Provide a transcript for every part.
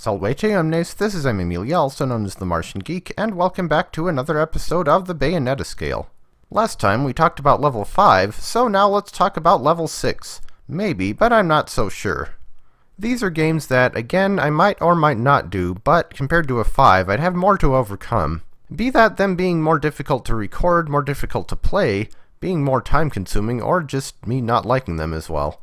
Salvete omnes, this is Emilia, also known as TheMartianGeek, and welcome back to another episode of the Bayonetta scale. Last time we talked about level 5, so now let's talk about level 6. Maybe, but I'm not so sure. These are games that, again, I might or might not do, but compared to a 5, I'd have more to overcome. Be that them being more difficult to record, more difficult to play, being more time-consuming, or just me not liking them as well.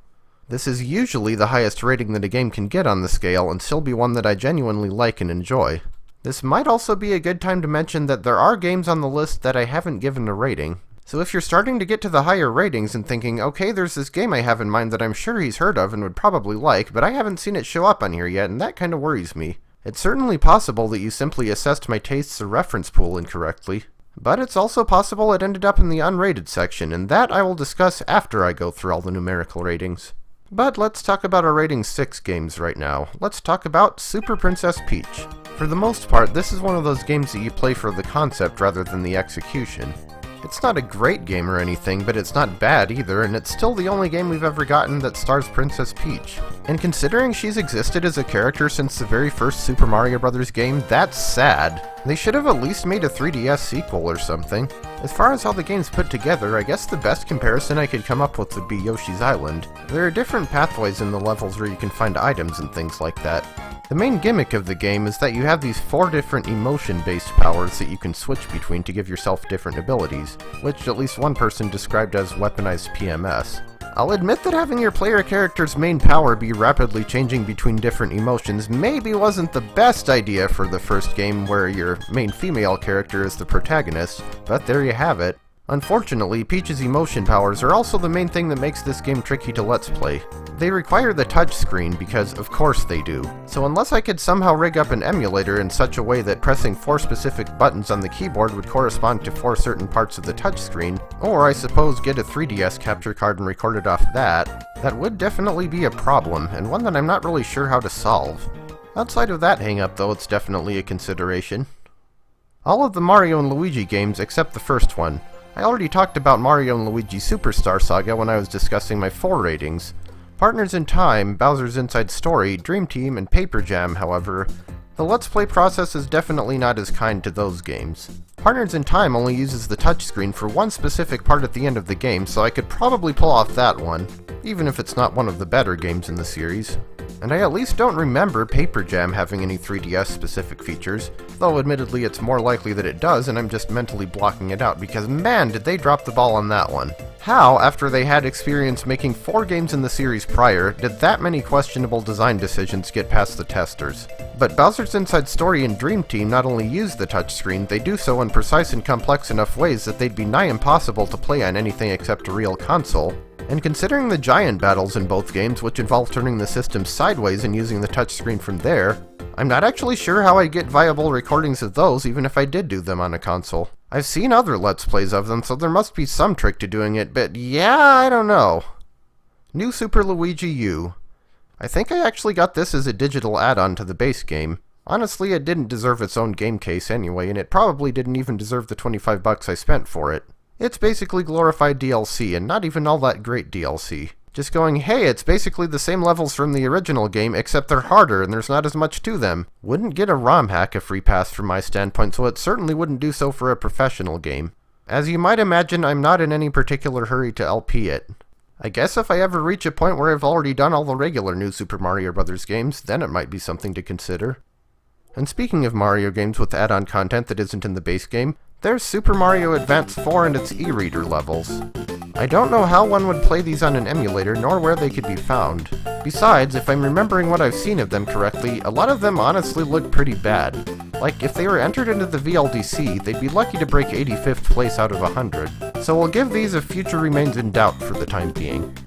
This is usually the highest rating that a game can get on the scale, and still be one that I genuinely like and enjoy. This might also be a good time to mention that there are games on the list that I haven't given a rating. So if you're starting to get to the higher ratings and thinking, okay, there's this game I have in mind that I'm sure he's heard of and would probably like, but I haven't seen it show up on here yet, and that kinda worries me. It's certainly possible that you simply assessed my tastes or reference pool incorrectly. But it's also possible it ended up in the unrated section, and that I will discuss after I go through all the numerical ratings. But let's talk about our rating 6 games right now. Let's talk about Super Princess Peach. For the most part, this is one of those games that you play for the concept rather than the execution. It's not a great game or anything, but it's not bad either, and it's still the only game we've ever gotten that stars Princess Peach. And considering she's existed as a character since the very first Super Mario Bros. Game, that's sad. They should have at least made a 3DS sequel or something. As far as how the game's put together, I guess the best comparison I could come up with would be Yoshi's Island. There are different pathways in the levels where you can find items and things like that. The main gimmick of the game is that you have these 4 different emotion-based powers that you can switch between to give yourself different abilities, which at least one person described as weaponized PMS. I'll admit that having your player character's main power be rapidly changing between different emotions maybe wasn't the best idea for the first game where your main female character is the protagonist, but there you have it. Unfortunately, Peach's emotion powers are also the main thing that makes this game tricky to let's play. They require the touchscreen because of course they do. So unless I could somehow rig up an emulator in such a way that pressing 4 specific buttons on the keyboard would correspond to 4 certain parts of the touchscreen, or I suppose get a 3DS capture card and record it off that would definitely be a problem, and one that I'm not really sure how to solve. Outside of that hang-up though, it's definitely a consideration. All of the Mario and Luigi games except the first one. I already talked about Mario & Luigi Superstar Saga when I was discussing my 4 ratings. Partners in Time, Bowser's Inside Story, Dream Team, and Paper Jam, however, the Let's Play process is definitely not as kind to those games. Partners in Time only uses the touchscreen for one specific part at the end of the game, so I could probably pull off that one, even if it's not one of the better games in the series. And I at least don't remember Paper Jam having any 3DS specific features, though admittedly it's more likely that it does and I'm just mentally blocking it out because man did they drop the ball on that one. How, after they had experience making 4 games in the series prior, did that many questionable design decisions get past the testers? But Bowser's Inside Story and Dream Team not only use the touchscreen, they do so in precise and complex enough ways that they'd be nigh impossible to play on anything except a real console. And considering the giant battles in both games, which involve turning the system sideways and using the touchscreen from there, I'm not actually sure how I'd get viable recordings of those even if I did do them on a console. I've seen other Let's Plays of them, so there must be some trick to doing it, but yeah, I don't know. New Super Luigi U. I think I actually got this as a digital add-on to the base game. Honestly, it didn't deserve its own game case anyway, and it probably didn't even deserve the $25 I spent for it. It's basically glorified DLC, and not even all that great DLC. Just going, hey, it's basically the same levels from the original game, except they're harder and there's not as much to them. Wouldn't get a ROM hack a free pass from my standpoint, so it certainly wouldn't do so for a professional game. As you might imagine, I'm not in any particular hurry to LP it. I guess if I ever reach a point where I've already done all the regular new Super Mario Bros. Games, then it might be something to consider. And speaking of Mario games with add-on content that isn't in the base game, there's Super Mario Advance 4 and its e-reader levels. I don't know how one would play these on an emulator, nor where they could be found. Besides, if I'm remembering what I've seen of them correctly, a lot of them honestly look pretty bad. Like, if they were entered into the VLDC, they'd be lucky to break 85th place out of 100. So we'll give these a future remains in doubt for the time being.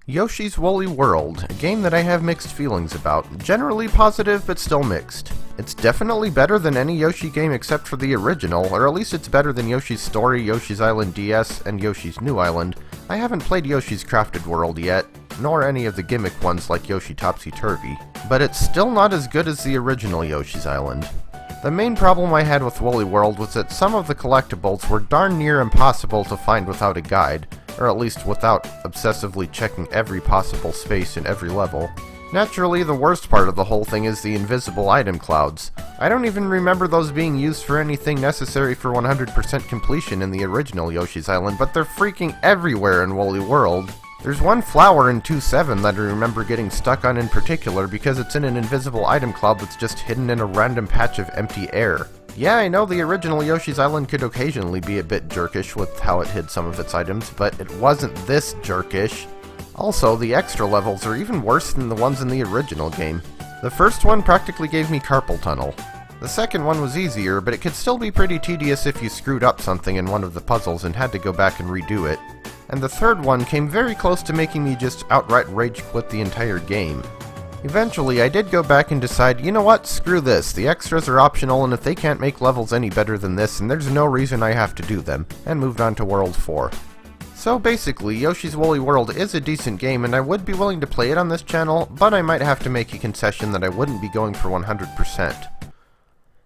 Yoshi's Woolly World, a game that I have mixed feelings about. Generally positive, but still mixed. It's definitely better than any Yoshi game except for the original, or at least it's better than Yoshi's Story, Yoshi's Island DS, and Yoshi's New Island. I haven't played Yoshi's Crafted World yet, nor any of the gimmick ones like Yoshi Topsy-Turvy, but it's still not as good as the original Yoshi's Island. The main problem I had with Woolly World was that some of the collectibles were darn near impossible to find without a guide, or at least without obsessively checking every possible space in every level. Naturally, the worst part of the whole thing is the invisible item clouds. I don't even remember those being used for anything necessary for 100% completion in the original Yoshi's Island, but they're freaking everywhere in Woolly World. There's one flower in 2.7 that I remember getting stuck on in particular because it's in an invisible item cloud that's just hidden in a random patch of empty air. Yeah, I know the original Yoshi's Island could occasionally be a bit jerkish with how it hid some of its items, but it wasn't this jerkish. Also, the extra levels are even worse than the ones in the original game. The first one practically gave me carpal tunnel. The second one was easier, but it could still be pretty tedious if you screwed up something in one of the puzzles and had to go back and redo it. And the third one came very close to making me just outright rage quit the entire game. Eventually, I did go back and decide, you know what, screw this, the extras are optional, and if they can't make levels any better than this, then there's no reason I have to do them, and moved on to World 4. So basically, Yoshi's Woolly World is a decent game, and I would be willing to play it on this channel, but I might have to make a concession that I wouldn't be going for 100%.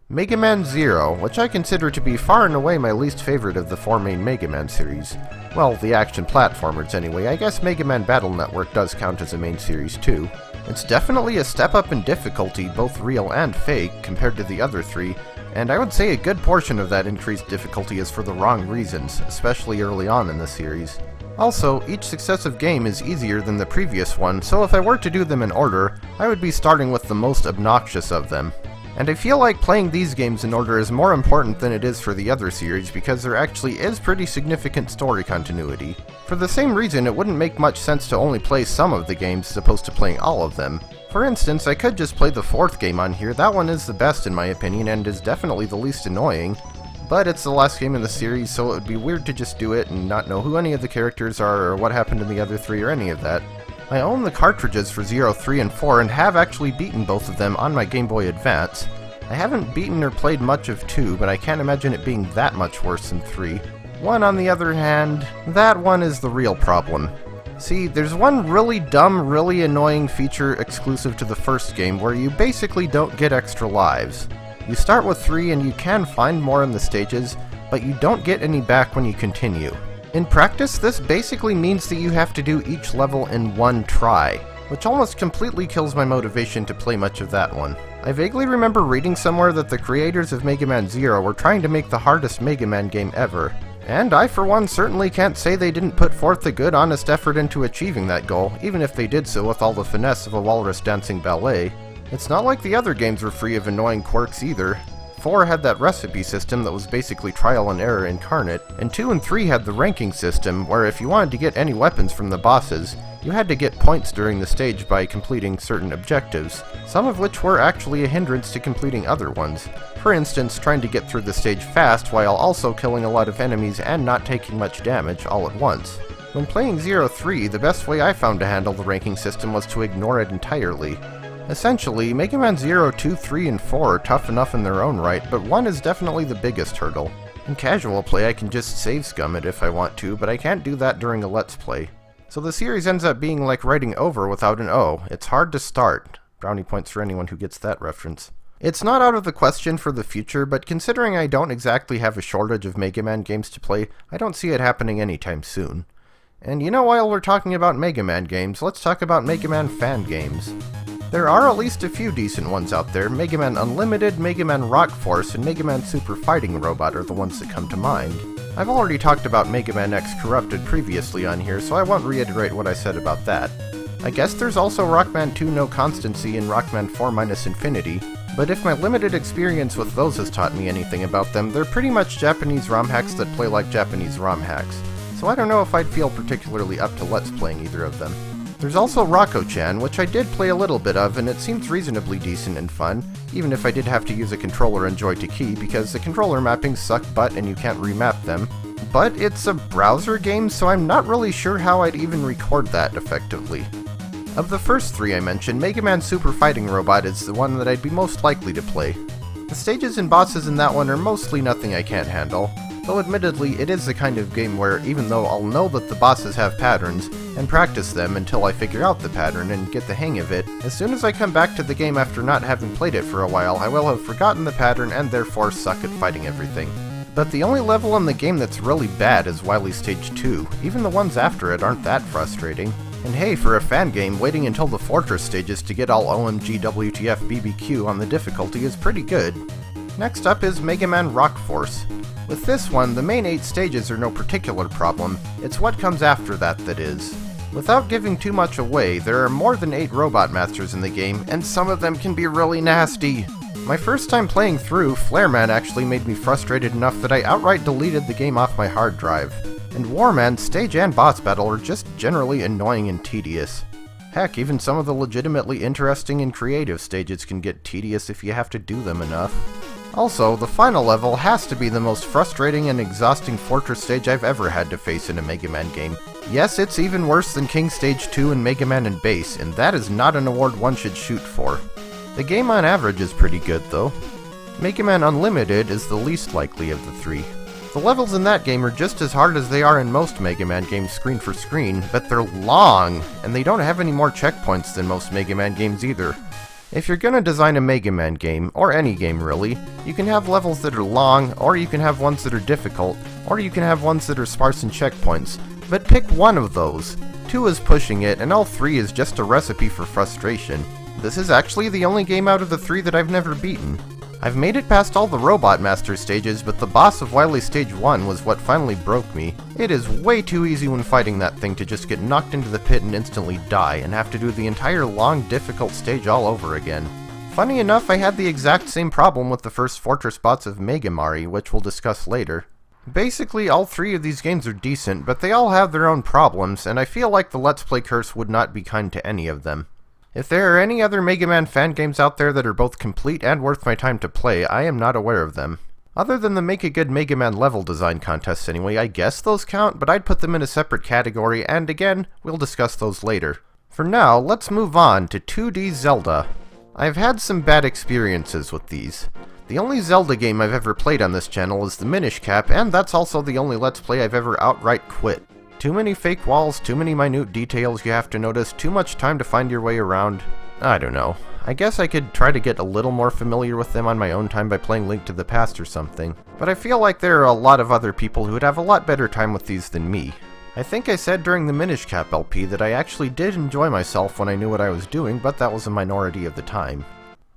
Mega Man Zero, which I consider to be far and away my least favorite of the four main Mega Man series. Well, the action platformers anyway. I guess Mega Man Battle Network does count as a main series too. It's definitely a step up in difficulty, both real and fake, compared to the other three, and I would say a good portion of that increased difficulty is for the wrong reasons, especially early on in the series. Also, each successive game is easier than the previous one, so if I were to do them in order, I would be starting with the most obnoxious of them. And I feel like playing these games in order is more important than it is for the other series because there actually is pretty significant story continuity. For the same reason, it wouldn't make much sense to only play some of the games as opposed to playing all of them. For instance, I could just play the fourth game on here. That one is the best in my opinion and is definitely the least annoying. But it's the last game in the series, so it would be weird to just do it and not know who any of the characters are or what happened in the other three or any of that. I own the cartridges for 0, 3, and 4 and have actually beaten both of them on my Game Boy Advance. I haven't beaten or played much of 2, but I can't imagine it being that much worse than 3. 1, on the other hand, that one is the real problem. See, there's one really dumb, really annoying feature exclusive to the first game where you basically don't get extra lives. You start with 3 and you can find more in the stages, but you don't get any back when you continue. In practice, this basically means that you have to do each level in one try, which almost completely kills my motivation to play much of that one. I vaguely remember reading somewhere that the creators of Mega Man Zero were trying to make the hardest Mega Man game ever, and I for one certainly can't say they didn't put forth a good honest effort into achieving that goal, even if they did so with all the finesse of a walrus dancing ballet. It's not like the other games were free of annoying quirks either. 4 had that recipe system that was basically trial and error incarnate, and 2 and 3 had the ranking system where if you wanted to get any weapons from the bosses, you had to get points during the stage by completing certain objectives, some of which were actually a hindrance to completing other ones. For instance, trying to get through the stage fast while also killing a lot of enemies and not taking much damage all at once. When playing 0-3, the best way I found to handle the ranking system was to ignore it entirely. Essentially, Mega Man 0, 2, 3, and 4 are tough enough in their own right, but 1 is definitely the biggest hurdle. In casual play I can just save scum it if I want to, but I can't do that during a Let's Play. So the series ends up being like writing over without an O. It's hard to start. Brownie points for anyone who gets that reference. It's not out of the question for the future, but considering I don't exactly have a shortage of Mega Man games to play, I don't see it happening anytime soon. And you know, while we're talking about Mega Man games, let's talk about Mega Man fan games. There are at least a few decent ones out there. Mega Man Unlimited, Mega Man Rock Force, and Mega Man Super Fighting Robot are the ones that come to mind. I've already talked about Mega Man X Corrupted previously on here, so I won't reiterate what I said about that. I guess there's also Rockman 2 No Constancy and Rockman 4 Minus Infinity, but if my limited experience with those has taught me anything about them, they're pretty much Japanese ROM hacks that play like Japanese ROM hacks, so I don't know if I'd feel particularly up to Let's Playing either of them. There's also Rokko-Chan, which I did play a little bit of, and it seems reasonably decent and fun, even if I did have to use a controller and joy to key, because the controller mappings suck butt and you can't remap them. But it's a browser game, so I'm not really sure how I'd even record that effectively. Of the first 3 I mentioned, Mega Man Super Fighting Robot is the one that I'd be most likely to play. The stages and bosses in that one are mostly nothing I can't handle, though admittedly it is the kind of game where even though I'll know that the bosses have patterns, and practice them until I figure out the pattern and get the hang of it, as soon as I come back to the game after not having played it for a while, I will have forgotten the pattern and therefore suck at fighting everything. But the only level in the game that's really bad is Wily Stage 2. Even the ones after it aren't that frustrating. And hey, for a fan game, waiting until the Fortress stages to get all OMG WTF BBQ on the difficulty is pretty good. Next up is Mega Man Rock Force. With this one, the main 8 stages are no particular problem, it's what comes after that that is. Without giving too much away, there are more than 8 Robot Masters in the game, and some of them can be really nasty. My first time playing through, Flare Man actually made me frustrated enough that I outright deleted the game off my hard drive. And Warman's stage and boss battle are just generally annoying and tedious. Heck, even some of the legitimately interesting and creative stages can get tedious if you have to do them enough. Also, the final level has to be the most frustrating and exhausting Fortress stage I've ever had to face in a Mega Man game. Yes, it's even worse than King Stage 2 and Mega Man and Bass, and that is not an award one should shoot for. The game on average is pretty good though. Mega Man Unlimited is the least likely of the 3. The levels in that game are just as hard as they are in most Mega Man games screen for screen, but they're long, and they don't have any more checkpoints than most Mega Man games either. If you're gonna design a Mega Man game, or any game really, you can have levels that are long, or you can have ones that are difficult, or you can have ones that are sparse in checkpoints, but pick one of those. 2 is pushing it, and all 3 is just a recipe for frustration. This is actually the only game out of the 3 that I've never beaten. I've made it past all the Robot Master stages, but the boss of Wily Stage 1 was what finally broke me. It is way too easy when fighting that thing to just get knocked into the pit and instantly die, and have to do the entire long, difficult stage all over again. Funny enough, I had the exact same problem with the first Fortress bots of Mega Mari, which we'll discuss later. Basically, all 3 of these games are decent, but they all have their own problems, and I feel like the Let's Play curse would not be kind to any of them. If there are any other Mega Man fan games out there that are both complete and worth my time to play, I am not aware of them. Other than the Make a Good Mega Man level design contests anyway, I guess those count, but I'd put them in a separate category, and again, we'll discuss those later. For now, let's move on to 2D Zelda. I've had some bad experiences with these. The only Zelda game I've ever played on this channel is the Minish Cap, and that's also the only Let's Play I've ever outright quit. Too many fake walls, too many minute details you have to notice, too much time to find your way around. I don't know. I guess I could try to get a little more familiar with them on my own time by playing Link to the Past or something, but I feel like there are a lot of other people who would have a lot better time with these than me. I think I said during the Minish Cap LP that I actually did enjoy myself when I knew what I was doing, but that was a minority of the time.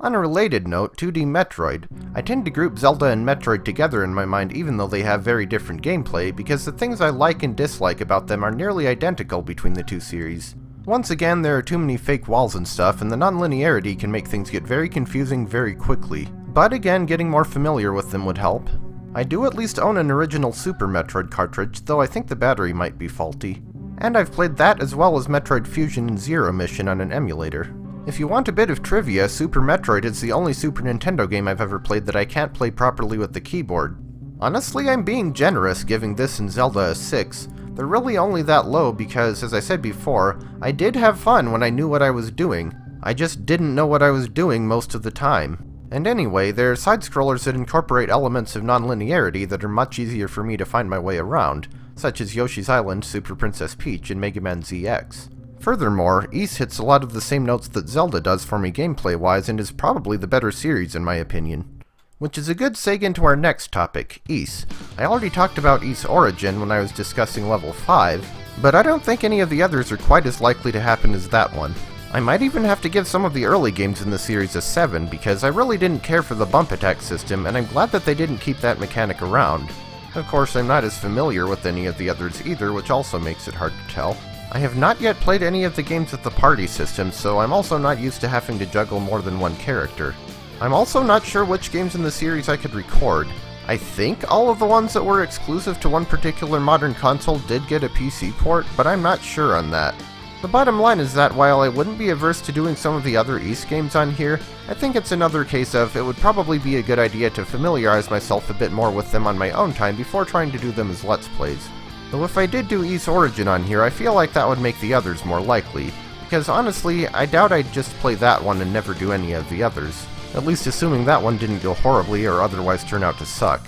On a related note, 2D Metroid. I tend to group Zelda and Metroid together in my mind even though they have very different gameplay, because the things I like and dislike about them are nearly identical between the 2 series. Once again, there are too many fake walls and stuff, and the non-linearity can make things get very confusing very quickly. But again, getting more familiar with them would help. I do at least own an original Super Metroid cartridge, though I think the battery might be faulty. And I've played that as well as Metroid Fusion and Zero Mission on an emulator. If you want a bit of trivia, Super Metroid is the only Super Nintendo game I've ever played that I can't play properly with the keyboard. Honestly, I'm being generous giving this and Zelda a 6. They're really only that low because, as I said before, I did have fun when I knew what I was doing. I just didn't know what I was doing most of the time. And anyway, they're side-scrollers that incorporate elements of non-linearity that are much easier for me to find my way around, such as Yoshi's Island, Super Princess Peach, and Mega Man ZX. Furthermore, Ys hits a lot of the same notes that Zelda does for me gameplay-wise and is probably the better series in my opinion. Which is a good seg into our next topic, Ys. I already talked about Ys Origin when I was discussing level 5, but I don't think any of the others are quite as likely to happen as that one. I might even have to give some of the early games in the series a 7 because I really didn't care for the bump attack system and I'm glad that they didn't keep that mechanic around. Of course, I'm not as familiar with any of the others either, which also makes it hard to tell. I have not yet played any of the games with the party system, so I'm also not used to having to juggle more than one character. I'm also not sure which games in the series I could record. I think all of the ones that were exclusive to one particular modern console did get a PC port, but I'm not sure on that. The bottom line is that while I wouldn't be averse to doing some of the other Ys games on here, I think it's another case of it would probably be a good idea to familiarize myself a bit more with them on my own time before trying to do them as Let's Plays. Though if I did do Ys Origin on here, I feel like that would make the others more likely, because honestly, I doubt I'd just play that one and never do any of the others. At least assuming that one didn't go horribly or otherwise turn out to suck.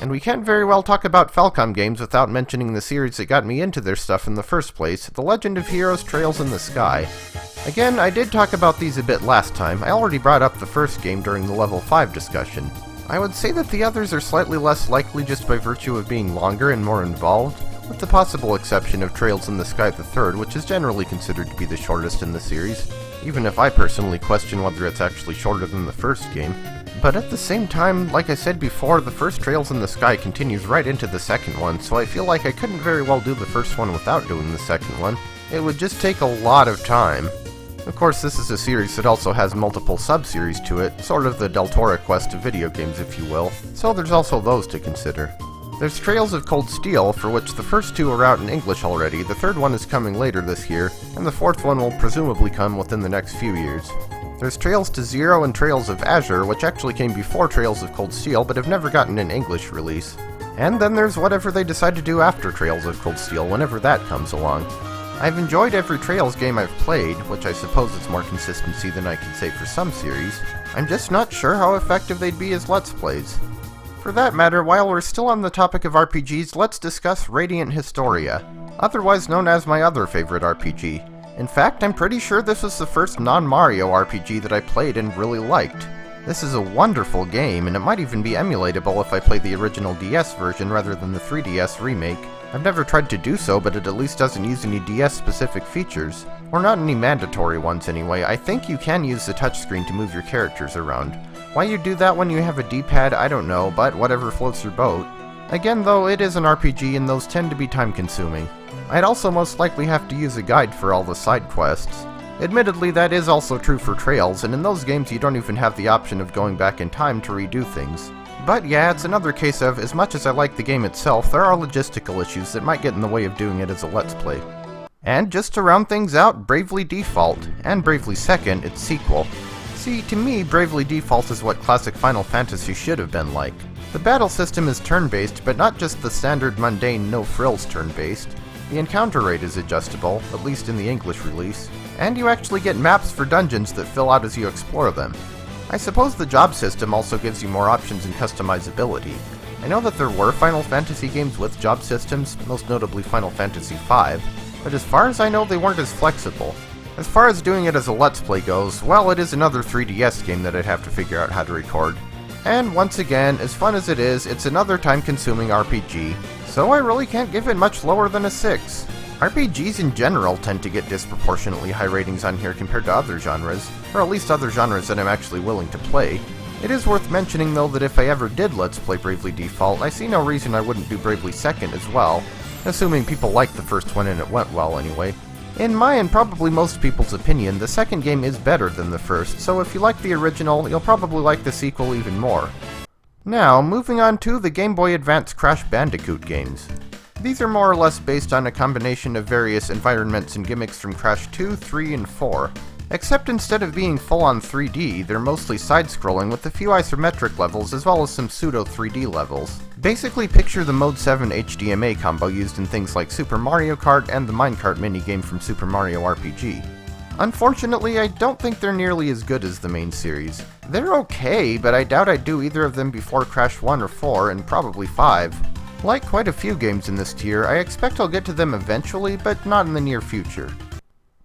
And we can't very well talk about Falcom games without mentioning the series that got me into their stuff in the first place, The Legend of Heroes Trails in the Sky. Again, I did talk about these a bit last time. I already brought up the first game during the level 5 discussion. I would say that the others are slightly less likely just by virtue of being longer and more involved, with the possible exception of Trails in the Sky III, which is generally considered to be the shortest in the series, even if I personally question whether it's actually shorter than the first game. But at the same time, like I said before, the first Trails in the Sky continues right into the second one, so I feel like I couldn't very well do the first one without doing the second one. It would just take a lot of time. Of course, this is a series that also has multiple sub-series to it, sort of the Del Toro quest of video games, if you will, so there's also those to consider. There's Trails of Cold Steel, for which the first two are out in English already, the third one is coming later this year, and the fourth one will presumably come within the next few years. There's Trails to Zero and Trails of Azure, which actually came before Trails of Cold Steel, but have never gotten an English release. And then there's whatever they decide to do after Trails of Cold Steel, whenever that comes along. I've enjoyed every Trails game I've played, which I suppose is more consistency than I can say for some series. I'm just not sure how effective they'd be as Let's Plays. For that matter, while we're still on the topic of RPGs, let's discuss Radiant Historia, otherwise known as my other favorite RPG. In fact, I'm pretty sure this was the first non-Mario RPG that I played and really liked. This is a wonderful game, and it might even be emulatable if I play the original DS version rather than the 3DS remake. I've never tried to do so, but it at least doesn't use any DS-specific features. Or not any mandatory ones anyway. I think you can use the touchscreen to move your characters around. Why you do that when you have a D-pad, I don't know, but whatever floats your boat. Again though, it is an RPG and those tend to be time-consuming. I'd also most likely have to use a guide for all the side quests. Admittedly, that is also true for Trails, and in those games you don't even have the option of going back in time to redo things. But yeah, it's another case of, as much as I like the game itself, there are logistical issues that might get in the way of doing it as a Let's Play. And just to round things out, Bravely Default, and Bravely Second, its sequel. See, to me, Bravely Default is what classic Final Fantasy should have been like. The battle system is turn-based, but not just the standard mundane no-frills turn-based. The encounter rate is adjustable, at least in the English release, and you actually get maps for dungeons that fill out as you explore them. I suppose the job system also gives you more options and customizability. I know that there were Final Fantasy games with job systems, most notably Final Fantasy V, but as far as I know they weren't as flexible. As far as doing it as a Let's Play goes, well, it is another 3DS game that I'd have to figure out how to record. And once again, as fun as it is, it's another time-consuming RPG, so I really can't give it much lower than a 6. RPGs in general tend to get disproportionately high ratings on here compared to other genres, or at least other genres that I'm actually willing to play. It is worth mentioning though that if I ever did Let's Play Bravely Default, I see no reason I wouldn't do Bravely Second as well, assuming people liked the first one and it went well anyway. In my and probably most people's opinion, the second game is better than the first, so if you like the original, you'll probably like the sequel even more. Now, moving on to the Game Boy Advance Crash Bandicoot games. These are more or less based on a combination of various environments and gimmicks from Crash 2, 3, and 4. Except instead of being full-on 3D, they're mostly side-scrolling with a few isometric levels as well as some pseudo-3D levels. Basically picture the Mode 7 HDMA combo used in things like Super Mario Kart and the Minecart minigame from Super Mario RPG. Unfortunately, I don't think they're nearly as good as the main series. They're okay, but I doubt I'd do either of them before Crash 1 or 4, and probably 5. Like quite a few games in this tier, I expect I'll get to them eventually, but not in the near future.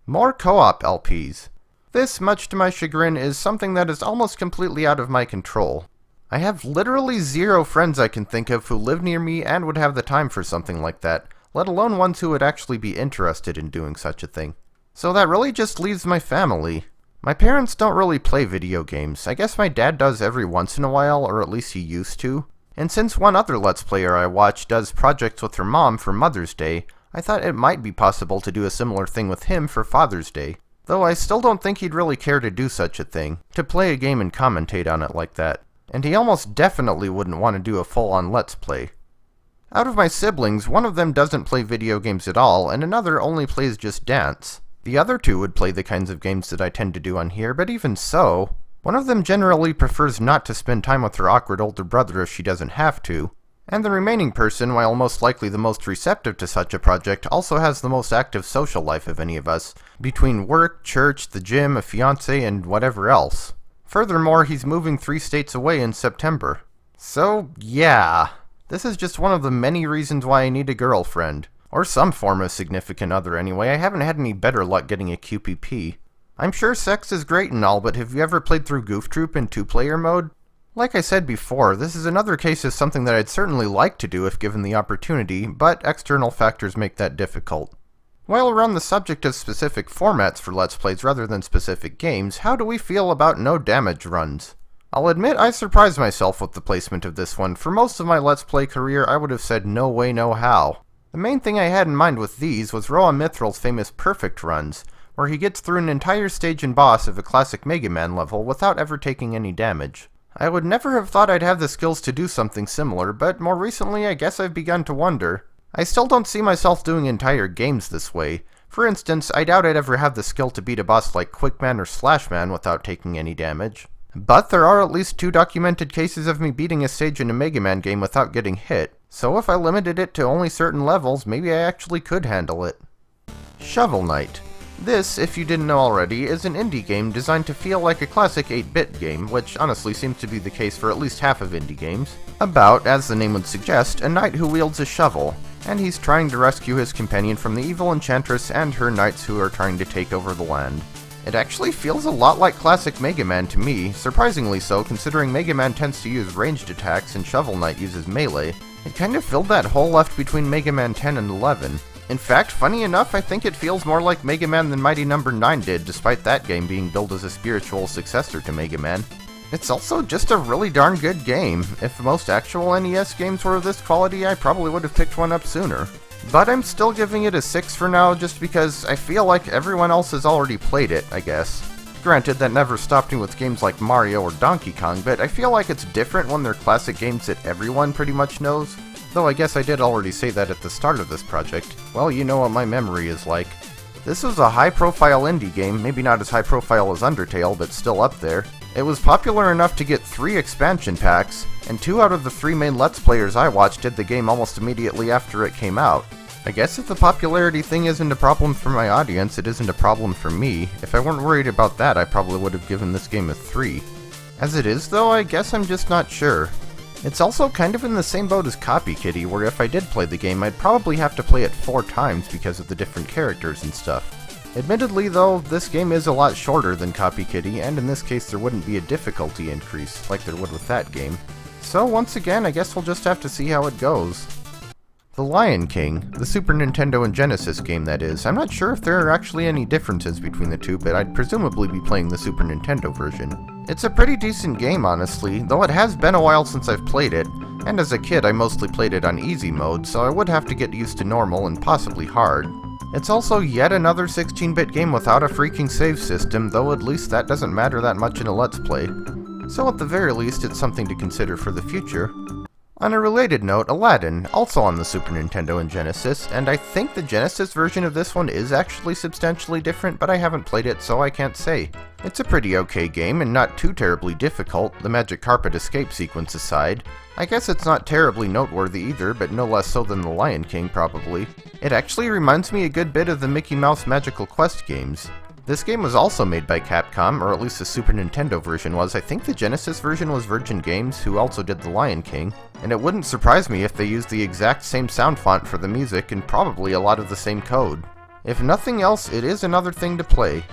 More co-op LPs. This, much to my chagrin, is something that is almost completely out of my control. I have literally zero friends I can think of who live near me and would have the time for something like that, let alone ones who would actually be interested in doing such a thing. So that really just leaves my family. My parents don't really play video games. I guess my dad does every once in a while, or at least he used to. And since one other Let's Player I watch does projects with her mom for Mother's Day, I thought it might be possible to do a similar thing with him for Father's Day. Though I still don't think he'd really care to do such a thing, to play a game and commentate on it like that. And he almost definitely wouldn't want to do a full-on Let's Play. Out of my siblings, one of them doesn't play video games at all, and another only plays Just Dance. The other two would play the kinds of games that I tend to do on here, but even so, one of them generally prefers not to spend time with her awkward older brother if she doesn't have to, and the remaining person, while most likely the most receptive to such a project, also has the most active social life of any of us, between work, church, the gym, a fiancé, and whatever else. Furthermore, he's moving 3 states away in September. So, yeah. This is just one of the many reasons why I need a girlfriend. Or some form of significant other anyway. I haven't had any better luck getting a QPP. I'm sure sex is great and all, but have you ever played through Goof Troop in 2-player mode? Like I said before, this is another case of something that I'd certainly like to do if given the opportunity, but external factors make that difficult. While we're on the subject of specific formats for Let's Plays rather than specific games, how do we feel about no damage runs? I'll admit I surprised myself with the placement of this one. For most of my Let's Play career, I would have said no way, no how. The main thing I had in mind with these was Roa Mithral's famous perfect runs, where he gets through an entire stage and boss of a classic Mega Man level without ever taking any damage. I would never have thought I'd have the skills to do something similar, but more recently I guess I've begun to wonder. I still don't see myself doing entire games this way. For instance, I doubt I'd ever have the skill to beat a boss like Quickman or Slashman without taking any damage. But there are at least 2 documented cases of me beating a stage in a Mega Man game without getting hit, so if I limited it to only certain levels, maybe I actually could handle it. Shovel Knight. This, if you didn't know already, is an indie game designed to feel like a classic 8-bit game, which honestly seems to be the case for at least half of indie games, about, as the name would suggest, a knight who wields a shovel, and he's trying to rescue his companion from the evil enchantress and her knights who are trying to take over the land. It actually feels a lot like classic Mega Man to me, surprisingly so considering Mega Man tends to use ranged attacks and Shovel Knight uses melee. It kind of filled that hole left between Mega Man 10 and 11. In fact, funny enough, I think it feels more like Mega Man than Mighty No. 9 did, despite that game being billed as a spiritual successor to Mega Man. It's also just a really darn good game. If most actual NES games were of this quality, I probably would have picked one up sooner. But I'm still giving it a 6 for now, just because I feel like everyone else has already played it, I guess. Granted, that never stopped me with games like Mario or Donkey Kong, but I feel like it's different when they're classic games that everyone pretty much knows. Though I guess I did already say that at the start of this project. Well, you know what my memory is like. This was a high-profile indie game, maybe not as high-profile as Undertale, but still up there. It was popular enough to get 3 expansion packs, and 2 out of the 3 main Let's Players I watched did the game almost immediately after it came out. I guess if the popularity thing isn't a problem for my audience, it isn't a problem for me. If I weren't worried about that, I probably would have given this game a 3. As it is, though, I guess I'm just not sure. It's also kind of in the same boat as Copy Kitty, where if I did play the game, I'd probably have to play it 4 times because of the different characters and stuff. Admittedly, though, this game is a lot shorter than Copy Kitty, and in this case there wouldn't be a difficulty increase, like there would with that game. So once again, I guess we'll just have to see how it goes. The Lion King, the Super Nintendo and Genesis game that is. I'm not sure if there are actually any differences between the two, but I'd presumably be playing the Super Nintendo version. It's a pretty decent game, honestly, though it has been a while since I've played it, and as a kid I mostly played it on easy mode, so I would have to get used to normal and possibly hard. It's also yet another 16-bit game without a freaking save system, though at least that doesn't matter that much in a Let's Play. So at the very least, it's something to consider for the future. On a related note, Aladdin, also on the Super Nintendo and Genesis, and I think the Genesis version of this one is actually substantially different, but I haven't played it, so I can't say. It's a pretty okay game, and not too terribly difficult, the magic carpet escape sequence aside. I guess it's not terribly noteworthy either, but no less so than The Lion King, probably. It actually reminds me a good bit of the Mickey Mouse Magical Quest games. This game was also made by Capcom, or at least the Super Nintendo version was. I think the Genesis version was Virgin Games, who also did The Lion King, and it wouldn't surprise me if they used the exact same sound font for the music and probably a lot of the same code. If nothing else, it is another thing to play.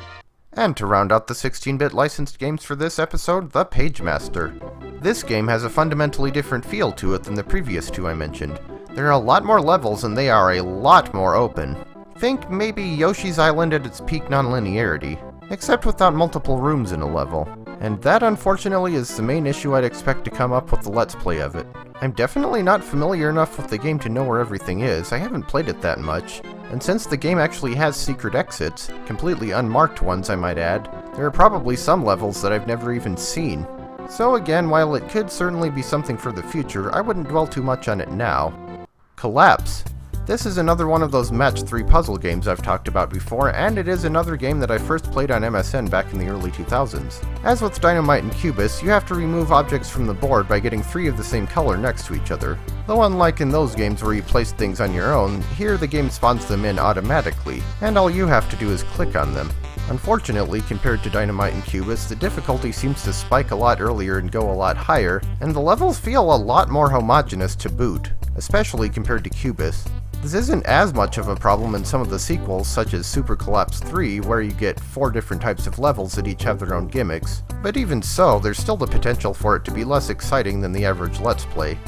And to round out the 16-bit licensed games for this episode, the Pagemaster. This game has a fundamentally different feel to it than the previous 2 I mentioned. There are a lot more levels and they are a lot more open. Think maybe Yoshi's Island at its peak non-linearity, except without multiple rooms in a level. And that unfortunately is the main issue I'd expect to come up with the Let's Play of it. I'm definitely not familiar enough with the game to know where everything is, I haven't played it that much, and since the game actually has secret exits, completely unmarked ones I might add, there are probably some levels that I've never even seen. So again, while it could certainly be something for the future, I wouldn't dwell too much on it now. Collapse. This is another one of those match 3 puzzle games I've talked about before, and it is another game that I first played on MSN back in the early 2000s. As with Dynamite and Cubis, you have to remove objects from the board by getting 3 of the same color next to each other. Though unlike in those games where you place things on your own, here the game spawns them in automatically, and all you have to do is click on them. Unfortunately, compared to Dynamite and Cubis, the difficulty seems to spike a lot earlier and go a lot higher, and the levels feel a lot more homogeneous to boot, especially compared to Cubis. This isn't as much of a problem in some of the sequels, such as Super Collapse 3, where you get 4 different types of levels that each have their own gimmicks, but even so, there's still the potential for it to be less exciting than the average Let's Play.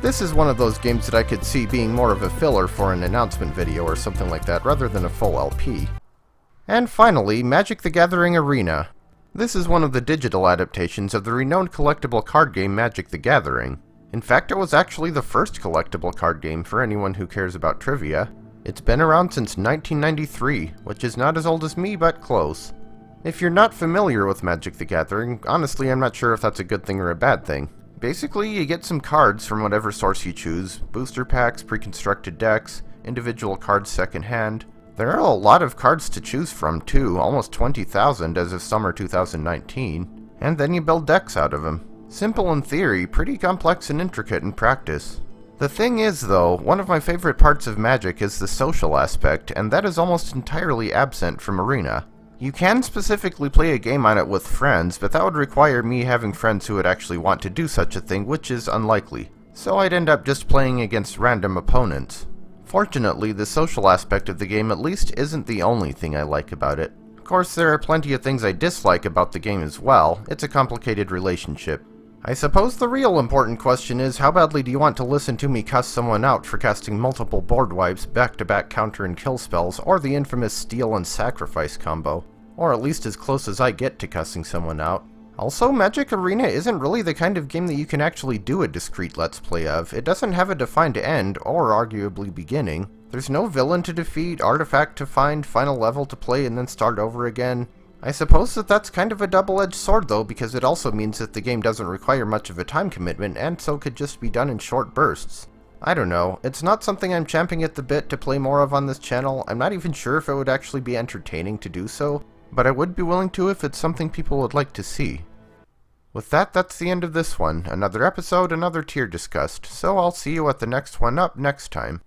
This is one of those games that I could see being more of a filler for an announcement video or something like that, rather than a full LP. And finally, Magic the Gathering Arena. This is one of the digital adaptations of the renowned collectible card game Magic the Gathering. In fact, it was actually the first collectible card game for anyone who cares about trivia. It's been around since 1993, which is not as old as me, but close. If you're not familiar with Magic the Gathering, honestly I'm not sure if that's a good thing or a bad thing. Basically, you get some cards from whatever source you choose, booster packs, pre-constructed decks, individual cards secondhand. There are a lot of cards to choose from too, almost 20,000 as of summer 2019, and then you build decks out of them. Simple in theory, pretty complex and intricate in practice. The thing is though, one of my favorite parts of Magic is the social aspect, and that is almost entirely absent from Arena. You can specifically play a game on it with friends, but that would require me having friends who would actually want to do such a thing, which is unlikely. So I'd end up just playing against random opponents. Fortunately, the social aspect of the game at least isn't the only thing I like about it. Of course, there are plenty of things I dislike about the game as well. It's a complicated relationship. I suppose the real important question is, how badly do you want to listen to me cuss someone out for casting multiple board wipes, back-to-back counter and kill spells, or the infamous steal and sacrifice combo? Or at least as close as I get to cussing someone out. Also, Magic Arena isn't really the kind of game that you can actually do a discrete Let's Play of. It doesn't have a defined end, or arguably beginning. There's no villain to defeat, artifact to find, final level to play, and then start over again. I suppose that's kind of a double-edged sword though, because it also means that the game doesn't require much of a time commitment, and so could just be done in short bursts. I don't know, it's not something I'm champing at the bit to play more of on this channel. I'm not even sure if it would actually be entertaining to do so, but I would be willing to if it's something people would like to see. With that, that's the end of this one. Another episode, another tier discussed, so I'll see you at the next one up next time.